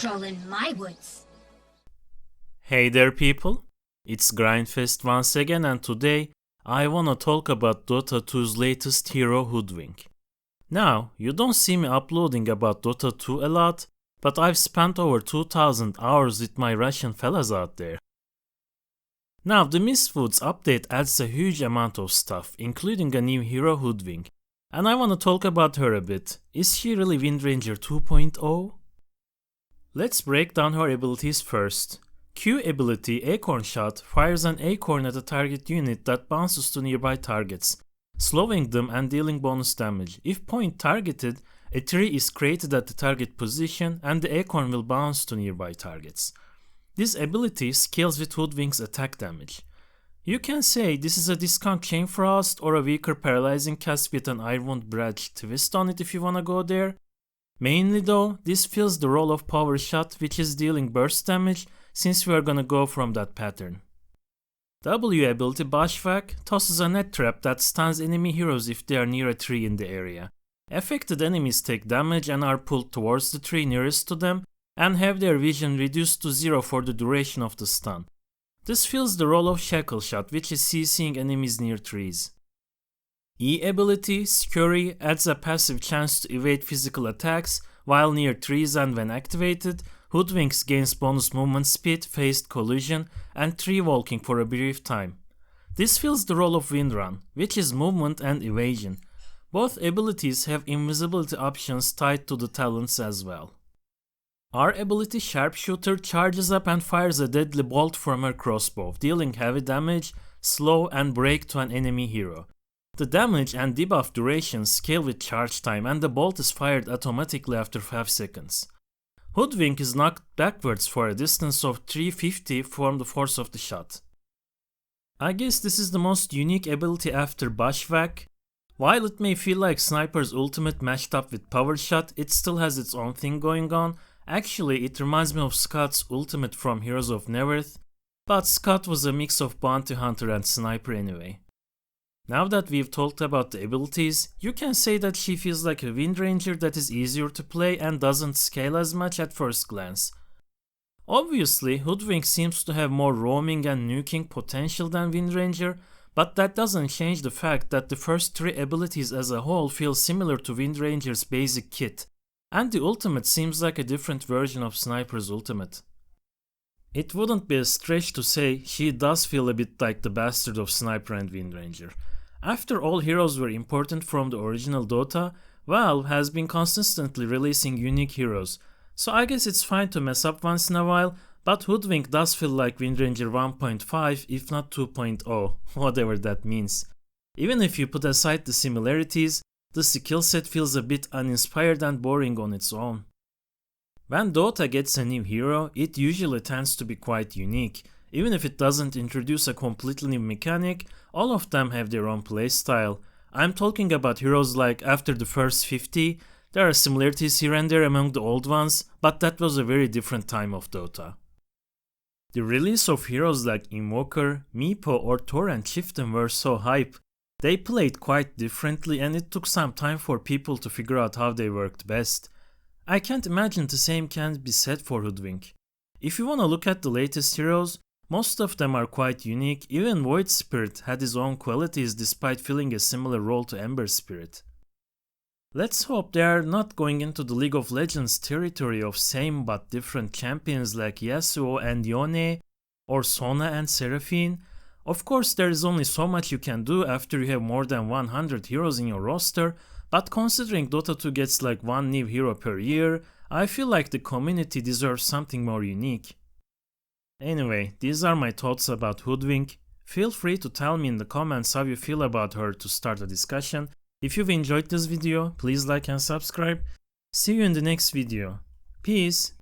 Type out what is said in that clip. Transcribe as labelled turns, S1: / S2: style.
S1: stroll in my woods.
S2: Hey there people, it's Grindfest once again, and today I wanna talk about Dota 2's latest hero Hoodwink. Now, you don't see me uploading about Dota 2 a lot, but I've spent over 2000 hours with my Russian fellas out there. Now, the Mistwoods update adds a huge amount of stuff, including a new hero Hoodwink, and I wanna talk about her a bit. Is she really Windranger 2.0? Let's break down her abilities first. Q ability Acorn Shot fires an acorn at a target unit that bounces to nearby targets, slowing them and dealing bonus damage. If point targeted, a tree is created at the target position and the acorn will bounce to nearby targets. This ability scales with Hoodwink's attack damage. You can say this is a discount Chain Frost or a weaker paralyzing cast with an Ironwound Bridge twist on it if you wanna go there. Mainly though, this fills the role of Power Shot, which is dealing burst damage, since we are gonna go from that pattern. W ability Bushwhack tosses a net trap that stuns enemy heroes if they are near a tree in the area. Affected enemies take damage and are pulled towards the tree nearest to them and have their vision reduced to 0 for the duration of the stun. This fills the role of Shackle Shot, which is CCing enemies near trees. E ability Scurry adds a passive chance to evade physical attacks while near trees, and when activated, Hoodwinks gains bonus movement speed, phased collision, and tree walking for a brief time. This fills the role of Windrun, which is movement and evasion. Both abilities have invisibility options tied to the talents as well. R ability Sharpshooter charges up and fires a deadly bolt from her crossbow, dealing heavy damage, slow, and break to an enemy hero. The damage and debuff duration scale with charge time, and the bolt is fired automatically after 5 seconds. Hoodwink is knocked backwards for a distance of 350 from the force of the shot. I guess this is the most unique ability after Bushwhack. While it may feel like Sniper's ultimate mashed up with Power Shot, it still has its own thing going on. Actually, it reminds me of Scott's ultimate from Heroes of Neverth, but Scott was a mix of Bounty Hunter and Sniper anyway. Now that we've talked about the abilities, you can say that she feels like a Windranger that is easier to play and doesn't scale as much at first glance. Obviously, Hoodwink seems to have more roaming and nuking potential than Windranger, but that doesn't change the fact that the first 3 abilities as a whole feel similar to Windranger's basic kit, and the ultimate seems like a different version of Sniper's ultimate. It wouldn't be a stretch to say she does feel a bit like the bastard of Sniper and Windranger. After all heroes were important from the original Dota, Valve has been consistently releasing unique heroes, so I guess it's fine to mess up once in a while, but Hoodwink does feel like Windranger 1.5 if not 2.0, whatever that means. Even if you put aside the similarities, the skill set feels a bit uninspired and boring on its own. When Dota gets a new hero, it usually tends to be quite unique. Even if it doesn't introduce a completely new mechanic, all of them have their own playstyle. I'm talking about heroes like after the first 50, there are similarities here and there among the old ones, but that was a very different time of Dota. The release of heroes like Invoker, Meepo, or Torrent Chieftain were so hype. They played quite differently and it took some time for people to figure out how they worked best. I can't imagine the same can be said for Hoodwink. If you wanna look at the latest heroes, most of them are quite unique. Even Void Spirit had his own qualities despite filling a similar role to Ember Spirit. Let's hope they are not going into the League of Legends territory of same but different champions like Yasuo and Yone, or Sona and Seraphine. Of course, there is only so much you can do after you have more than 100 heroes in your roster, but considering Dota 2 gets like 1 new hero per year, I feel like the community deserves something more unique. Anyway, these are my thoughts about Hoodwink. Feel free to tell me in the comments how you feel about her to start a discussion. If you've enjoyed this video, please like and subscribe. See you in the next video. Peace!